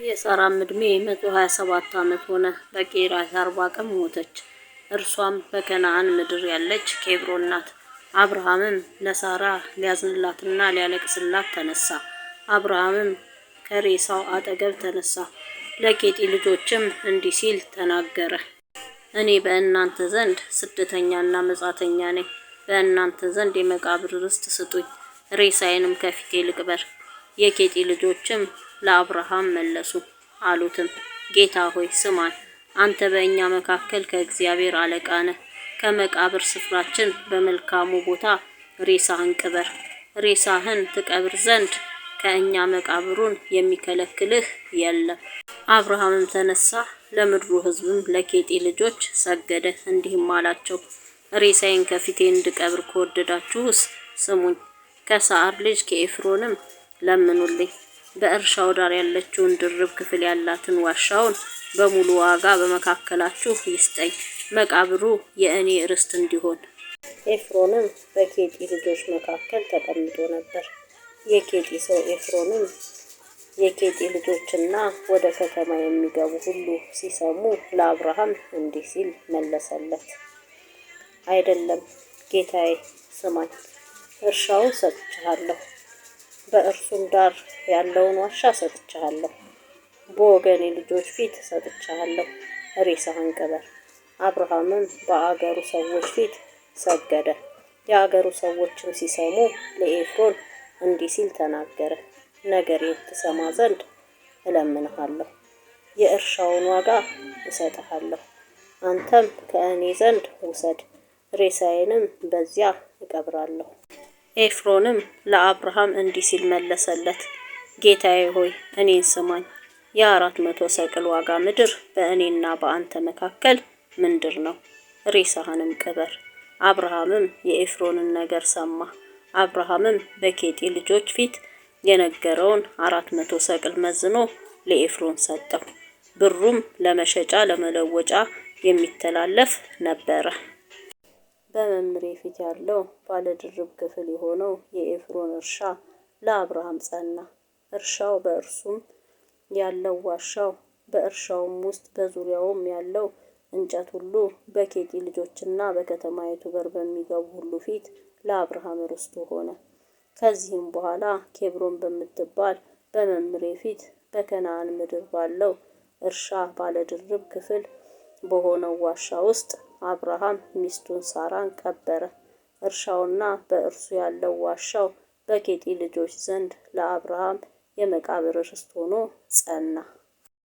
የሳራም ዕድሜ 127 ዓመት ሆነ። በቂርያት አርባቅም ሞተች። እርሷም በከነዓን ምድር ያለች ኬብሮን ናት። አብርሃምም ለሳራ ሊያዝንላትና ሊያለቅስላት ተነሳ። አብርሃምም ከሬሳው አጠገብ ተነሳ፣ ለኬጢ ልጆችም እንዲህ ሲል ተናገረ። እኔ በእናንተ ዘንድ ስደተኛና መጻተኛ ነኝ። በእናንተ ዘንድ የመቃብር ርስት ስጡኝ፣ ሬሳዬንም ከፊቴ ልቅበር። የኬጢ ልጆችም ለአብርሃም መለሱ አሉትም፣ ጌታ ሆይ ስማን፣ አንተ በእኛ መካከል ከእግዚአብሔር አለቃ ነህ። ከመቃብር ስፍራችን በመልካሙ ቦታ ሬሳህን ቅበር። ሬሳህን ትቀብር ዘንድ ከእኛ መቃብሩን የሚከለክልህ የለም። አብርሃምም ተነሳ፣ ለምድሩ ሕዝብም ለኬጢ ልጆች ሰገደ፣ እንዲህም አላቸው፣ ሬሳዬን ከፊቴ እንድቀብር ከወደዳችሁስ ስሙኝ። ከሰዓር ልጅ ከኤፍሮንም ለምኑልኝ። በእርሻው ዳር ያለችውን ድርብ ክፍል ያላትን ዋሻውን በሙሉ ዋጋ በመካከላችሁ ይስጠኝ፣ መቃብሩ የእኔ ርስት እንዲሆን። ኤፍሮንም በኬጢ ልጆች መካከል ተቀምጦ ነበር። የኬጢ ሰው ኤፍሮንም የኬጢ ልጆችና ወደ ከተማ የሚገቡ ሁሉ ሲሰሙ ለአብርሃም እንዲህ ሲል መለሰለት፣ አይደለም ጌታዬ ስማኝ፣ እርሻውን ሰጥቻለሁ፣ በእርሱም ዳር ያለውን ዋሻ ሰጥቻለሁ፣ በወገኔ ልጆች ፊት ሰጥቻለሁ፣ ሬሳህን ቅበር። አብርሃምም በአገሩ ሰዎች ፊት ሰገደ። የአገሩ ሰዎችም ሲሰሙ ለኤፍሮን እንዲህ ሲል ተናገረ፣ ነገሬን ትሰማ ዘንድ እለምንሃለሁ፣ የእርሻውን ዋጋ እሰጥሃለሁ፣ አንተም ከእኔ ዘንድ ውሰድ፣ ሬሳዬንም በዚያ እቀብራለሁ። ኤፍሮንም ለአብርሃም እንዲህ ሲል መለሰለት፣ ጌታዬ ሆይ እኔን ስማኝ፣ የ400 ሰቅል ዋጋ ምድር በእኔና በአንተ መካከል ምንድር ነው? ሬሳህንም ቅበር። አብርሃምም የኤፍሮንን ነገር ሰማ። አብርሃምም በኬጢ ልጆች ፊት የነገረውን 400 ሰቅል መዝኖ ለኤፍሮን ሰጠው። ብሩም ለመሸጫ ለመለወጫ የሚተላለፍ ነበረ። በመምሬ ፊት ያለው ባለድርብ ክፍል የሆነው የኤፍሮን እርሻ ለአብርሃም ጸና። እርሻው በእርሱም ያለው ዋሻው በእርሻውም ውስጥ በዙሪያውም ያለው እንጨት ሁሉ በኬጢ ልጆችና በከተማይቱ በር በሚገቡ ሁሉ ፊት ለአብርሃም ርስቱ ሆነ። ከዚህም በኋላ ኬብሮን በምትባል በመምሬ ፊት በከነዓን ምድር ባለው እርሻ ባለድርብ ክፍል በሆነው ዋሻ ውስጥ አብርሃም ሚስቱን ሳራን ቀበረ። እርሻውና በእርሱ ያለው ዋሻው በኬጢ ልጆች ዘንድ ለአብርሃም የመቃብር ርስት ሆኖ ጸና።